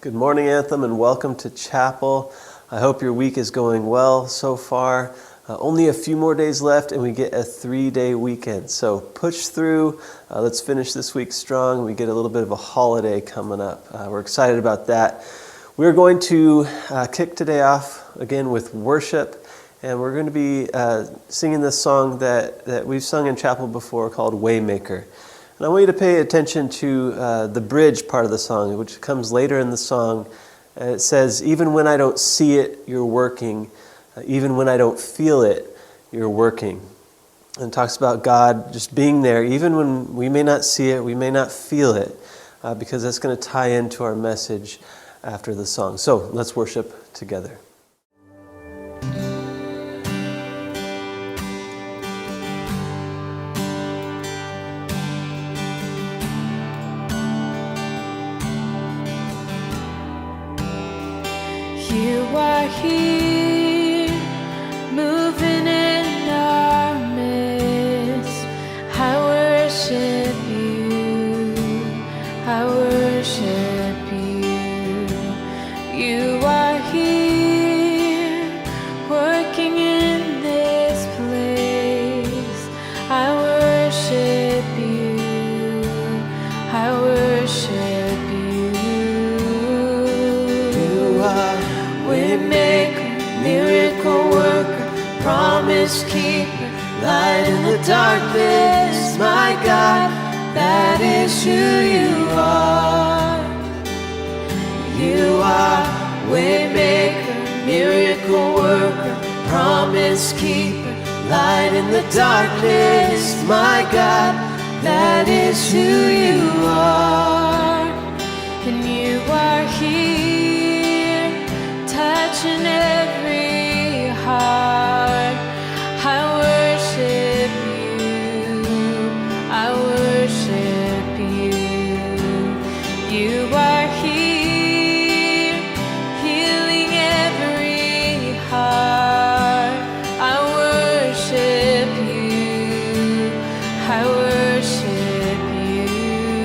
Good morning, Anthem, and welcome to chapel. I hope your week is going well so far. Only a few more days left and we get a 3-day weekend. So push through. Let's finish this week strong. We get a little bit of a holiday coming up. We're excited about that. We're going to kick today off again with worship. And we're going to be singing this song that we've sung in chapel before called Waymaker. And I want you to pay attention to the bridge part of the song, which comes later in the song. It says, even when I don't see it, you're working. Even when I don't feel it, you're working. And it talks about God just being there, even when we may not see it, we may not feel it, because that's going to tie into our message after the song. So let's worship together. You are here, moving in our midst. I worship you, I worship you. You are here, working in this place. I worship you, I worship you. You are Waymaker, miracle worker, promise keeper, light in the darkness, my God, that is who you are. You are Waymaker, miracle worker, promise keeper, light in the darkness, my God, that is who you are. And you are here, touching every heart. I worship you, I worship you. You are here, healing every heart. I worship you, I worship you.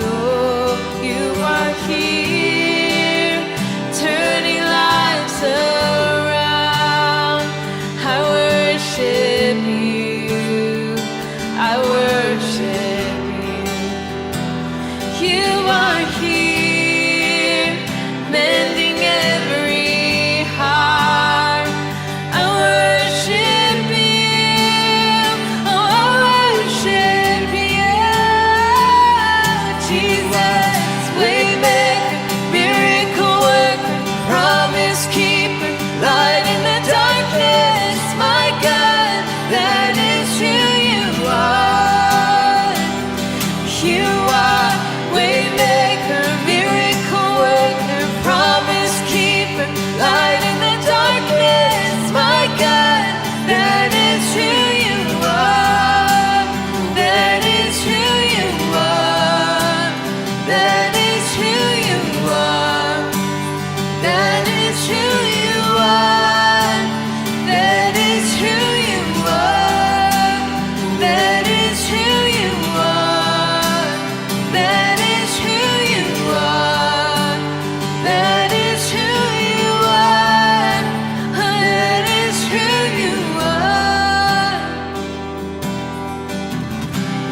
Oh, you are here, turning lives around. I worship you, I worship you. You are here, mending every heart. I worship you, oh, I worship you. Jesus, Waymaker, miracle worker, promise keeper, light in the darkness, my God, that is who you are. You are Waymaker, miracle worker, promise keeper, light in the darkness, my God, that is who you are. That is who you are. That is who you are. That is who you are. That is who you are. That is who you are. That is who you are. That is who you are. That is who you are.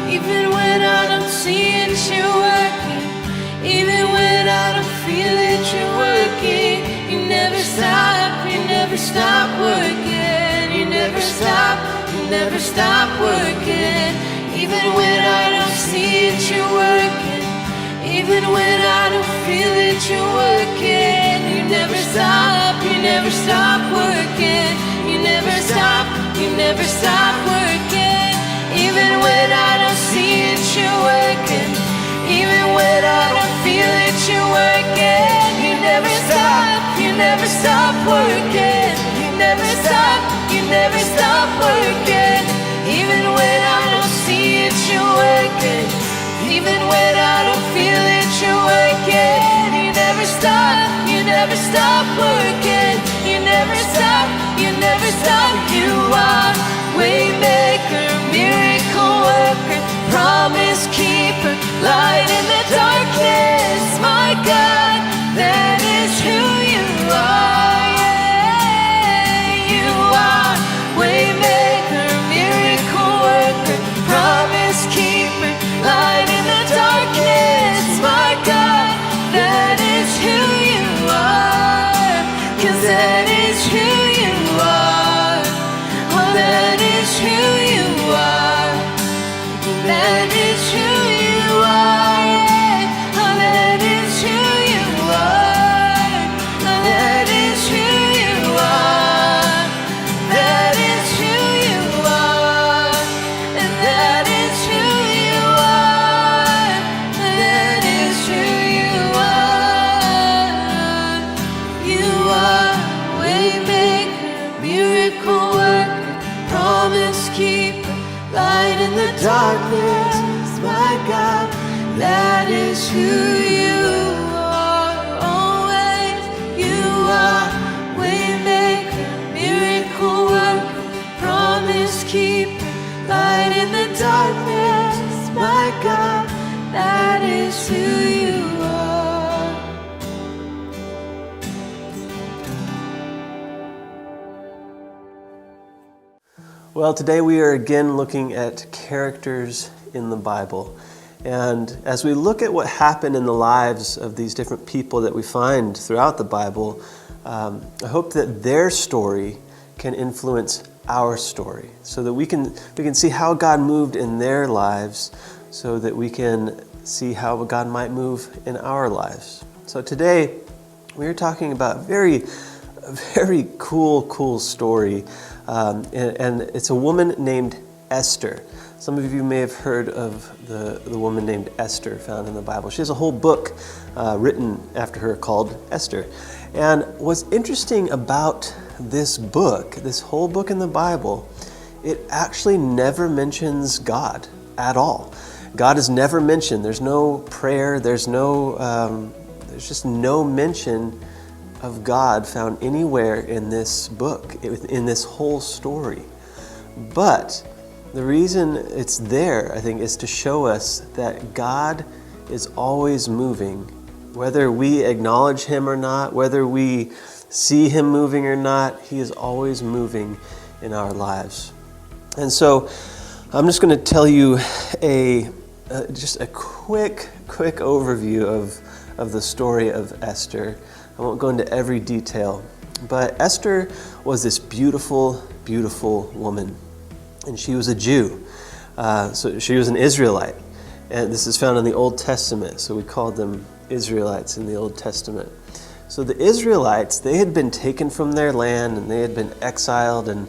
Even when I don't see it, you're working. Even when I don't feel it, you're working. You never stop, you never stop working. You never stop, you never stop working. Even when I don't see it, you're working. Even when I don't feel it, you're working. You never stop, you never stop working. You never stop, you never stop working. Even when I don't see it, you're working. Even when I don't feel it, you're working. You never stop, you never stop working. You never stop, you never stop working. Even when I don't see it, you're working. Even when I don't feel it, you're working. You never stop, you never stop working. You never stop, you never stop. You are Waymaker, miracle worker, promise keeper, light in the darkness, my God, that is 'cause that is who you are. Oh, that is who you are. That is who you are. Yeah. Oh, that is who you are. Oh, that is who you are. That is who you are. And that is who you are. That is who you are. You are waymaker, miracle worker, promise keeper, light in the darkness, my God. That is who you are. Always you are waymaker, miracle worker, promise keeper, light in the darkness, my God. That is who you are. Well, today we are again looking at characters in the Bible. And as we look at what happened in the lives of these different people that we find throughout the Bible, I hope that their story can influence our story so that we can see how God moved in their lives so that we can see how God might move in our lives. So today we are talking about a very cool story. And it's a woman named Esther. Some of you may have heard of the woman named Esther found in the Bible. She has a whole book written after her called Esther. And what's interesting about this book, this whole book in the Bible, it actually never mentions God at all. God is never mentioned. There's no prayer. There's just no mention of God found anywhere in this book, in this whole story. But the reason it's there, I think, is to show us that God is always moving. Whether we acknowledge Him or not, whether we see Him moving or not, He is always moving in our lives. And so I'm just going to tell you just a quick overview of the story of Esther. I won't go into every detail, but Esther was this beautiful woman, and she was a Jew. So she was an Israelite, and this is found in the Old Testament, so we called them Israelites in the Old Testament. So the Israelites, they had been taken from their land, and they had been exiled, and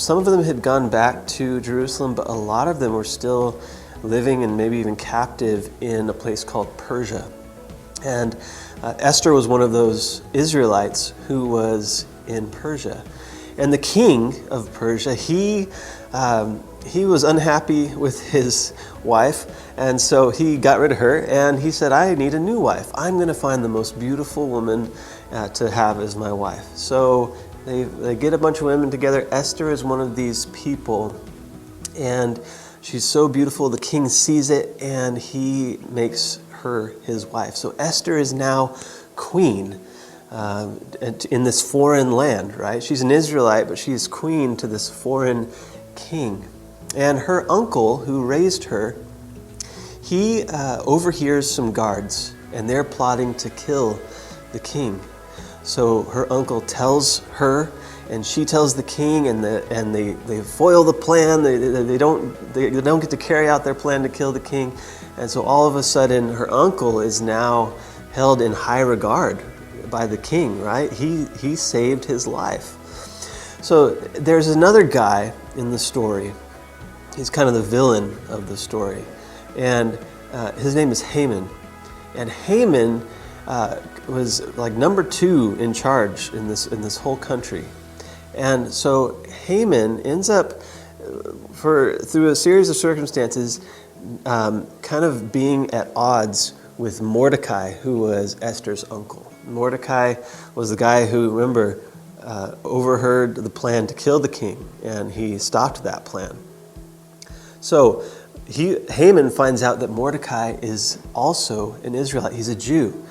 some of them had gone back to Jerusalem, but a lot of them were still living and maybe even captive in a place called Persia. And Esther was one of those Israelites who was in Persia. And the king of Persia, he was unhappy with his wife, and so he got rid of her, and he said, I need a new wife. I'm going to find the most beautiful woman to have as my wife. So they get a bunch of women together. Esther is one of these people, and she's so beautiful. The king sees it, and he makes her his wife. So Esther is now queen in this foreign land, right? She's an Israelite, but she's queen to this foreign king. And her uncle, who raised her, he overhears some guards, and they're plotting to kill the king. So her uncle tells her, and she tells the king, and they foil the plan. They don't get to carry out their plan to kill the king. And so all of a sudden, her uncle is now held in high regard by the king, right? He saved his life. So there's another guy in the story. He's kind of the villain of the story. And his name is Haman. And Haman was like number 2 in charge in this whole country. And so Haman ends up, through a series of circumstances, kind of being at odds with Mordecai, who was Esther's uncle. Mordecai was the guy who, remember, overheard the plan to kill the king, and he stopped that plan. So Haman finds out that Mordecai is also an Israelite. He's a Jew.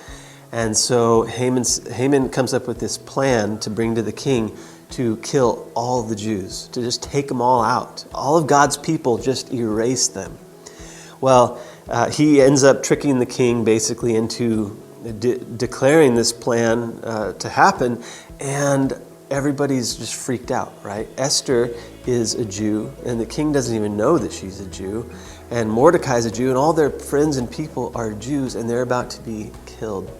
And so Haman comes up with this plan to bring to the king to kill all the Jews, to just take them all out. All of God's people, just erase them. Well, he ends up tricking the king basically into declaring this plan to happen, and everybody's just freaked out, right? Esther is a Jew, and the king doesn't even know that she's a Jew, and Mordecai's a Jew, and all their friends and people are Jews, and they're about to be killed.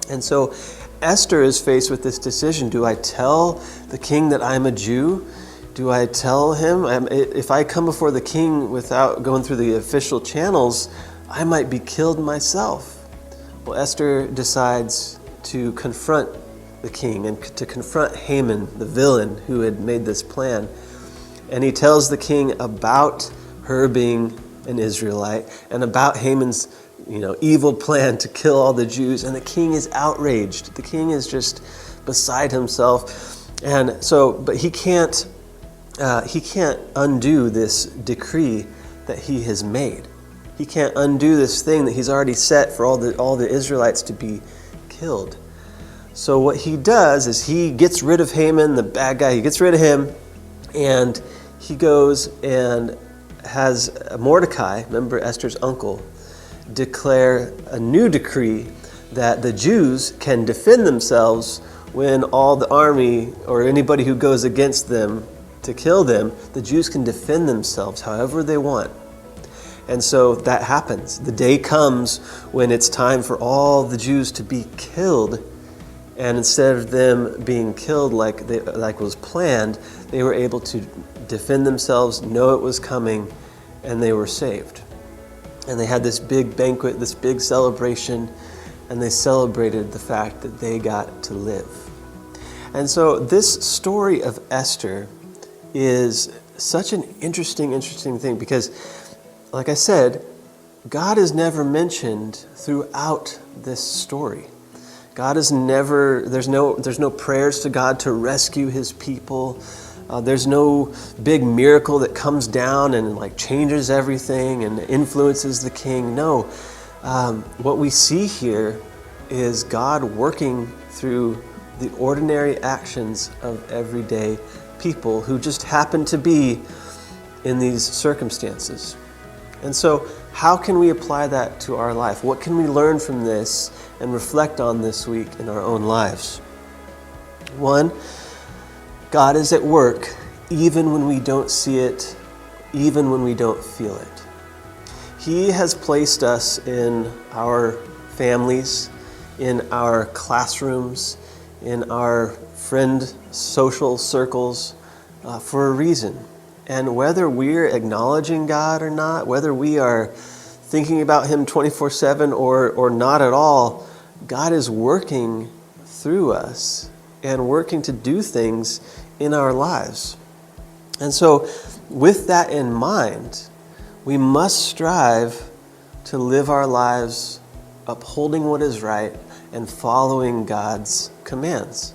And so Esther is faced with this decision. Do I tell the king that I'm a Jew? Do I tell him? If I come before the king without going through the official channels, I might be killed myself. Well, Esther decides to confront the king and to confront Haman, the villain who had made this plan. And he tells the king about her being an Israelite and about Haman's evil plan to kill all the Jews. And the king is outraged. The king is just beside himself. And so, but he can't undo this decree that he has made. He can't undo this thing that he's already set for all the Israelites to be killed. So what he does is he gets rid of Haman, the bad guy. He gets rid of him, and he goes and has Mordecai, remember Esther's uncle, declare a new decree that the Jews can defend themselves when all the army or anybody who goes against them to kill them, the Jews can defend themselves however they want. And so that happens. The day comes when it's time for all the Jews to be killed. And instead of them being killed like was planned, they were able to defend themselves, know it was coming, and they were saved. And they had this big banquet, this big celebration, and they celebrated the fact that they got to live. And so this story of Esther is such an interesting thing because, like I said, God is never mentioned throughout this story. God is never, there's no prayers to God to rescue his people. There's no big miracle that comes down and changes everything and influences the king. No, what we see here is God working through the ordinary actions of everyday people who just happen to be in these circumstances. And so how can we apply that to our life? What can we learn from this and reflect on this week in our own lives? One, God is at work even when we don't see it, even when we don't feel it. He has placed us in our families, in our classrooms, in our friend social circles for a reason. And whether we're acknowledging God or not, whether we are thinking about him 24/7 or not at all, God is working through us and working to do things in our lives. And so with that in mind, we must strive to live our lives upholding what is right and following God's commands.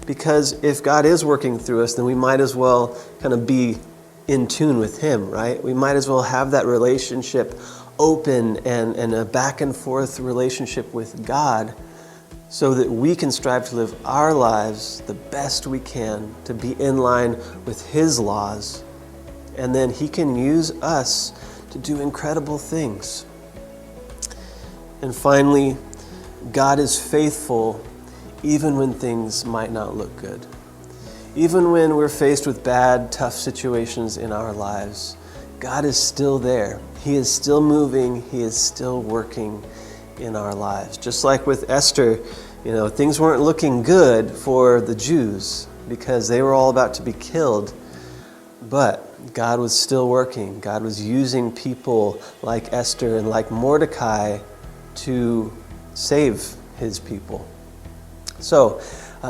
Because if God is working through us, then we might as well kind of be in tune with him, right? We might as well have that relationship open and a back and forth relationship with God so that we can strive to live our lives the best we can to be in line with his laws. And then he can use us to do incredible things. And finally, God is faithful even when things might not look good. Even when we're faced with bad, tough situations in our lives, God is still there. He is still moving. He is still working in our lives. Just like with Esther, things weren't looking good for the Jews because they were all about to be killed. But God was still working. God was using people like Esther and like Mordecai to save his people. So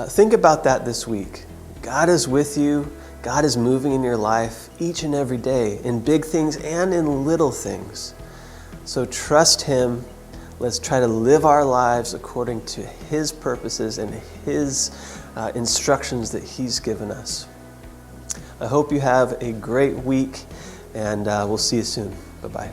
think about that this week. God is with you. God is moving in your life each and every day in big things and in little things. So trust him. Let's try to live our lives according to his purposes and his instructions that he's given us. I hope you have a great week, and we'll see you soon. Bye-bye.